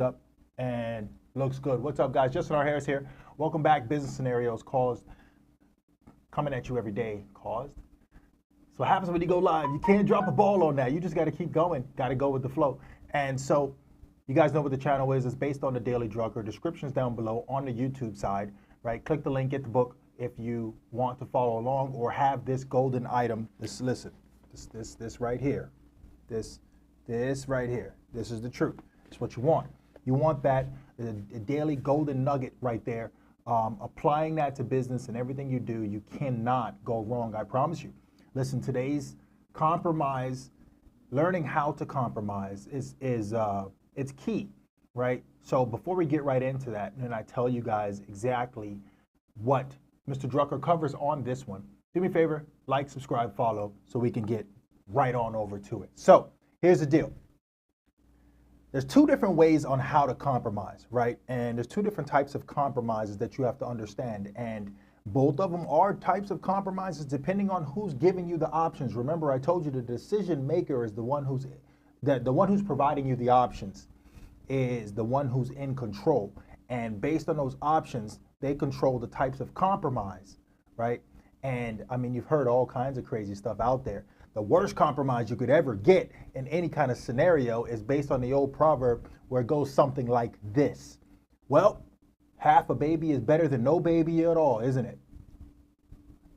up and looks good. What's up, guys? Justin R. Harris here. Welcome back. Business Scenarios caused, coming at you every day. Caused. So what happens when you go live? You can't drop a ball on that. You just got to keep going. Got to go with the flow. And so you guys know what the channel is. It's based on the Daily Drugger. Description's down below on the YouTube side, right? Click the link, get the book if you want to follow along or have this golden item. This right here. This right here. This is the truth. It's what you want. You want that, a daily golden nugget right there. Applying that to business and everything you do, you cannot go wrong, I promise you. Listen, today's compromise, learning how to compromise is it's key, right? So before we get right into that, and I tell you guys exactly what Mr. Drucker covers on this one, do me a favor, like, subscribe, follow, so we can get right on over to it. So here's the deal. There's two different ways on how to compromise, right? And there's two different types of compromises that you have to understand. And both of them are types of compromises depending on who's giving you the options. Remember, I told you the decision maker is the one who's providing you the options, is the one who's in control. And based on those options, they control the types of compromise, right? And I mean, you've heard all kinds of crazy stuff out there. The worst compromise you could ever get in any kind of scenario is based on the old proverb where it goes something like this. Well, half a baby is better than no baby at all, isn't it?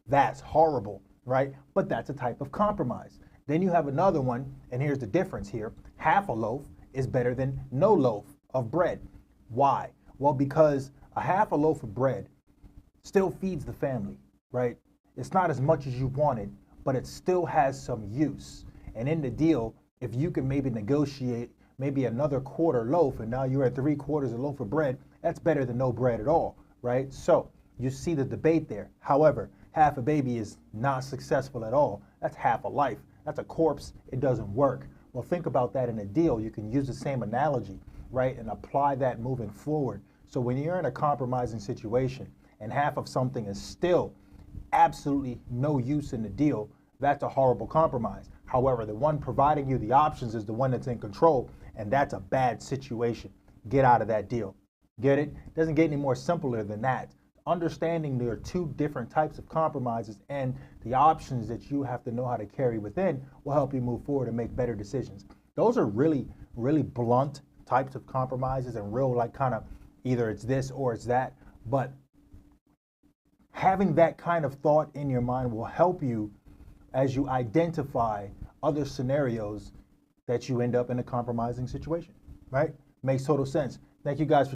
That's horrible, right? But that's a type of compromise. Then you have another one, and here's the difference here. Half a loaf is better than no loaf of bread. Why? Well, because a half a loaf of bread still feeds the family, right? It's not as much as you wanted, but it still has some use. And in the deal, if you can maybe negotiate maybe another quarter loaf and now you're at 3/4 a loaf of bread, that's better than no bread at all, right? So you see the debate there. However, half a baby is not successful at all. That's half a life. That's a corpse. It doesn't work. Well, think about that in a deal. You can use the same analogy, right, and apply that moving forward. So when you're in a compromising situation and half of something is still absolutely no use in the deal, that's a horrible compromise. However, the one providing you the options is the one that's in control, and that's a bad situation. Get out of that deal. Get it? It doesn't get any more simpler than that. Understanding there are two different types of compromises and the options that you have to know how to carry within will help you move forward and make better decisions. Those are really, really blunt types of compromises and real like kind of either it's this or it's that, but having that kind of thought in your mind will help you as you identify other scenarios that you end up in a compromising situation, right? Makes total sense. Thank you guys for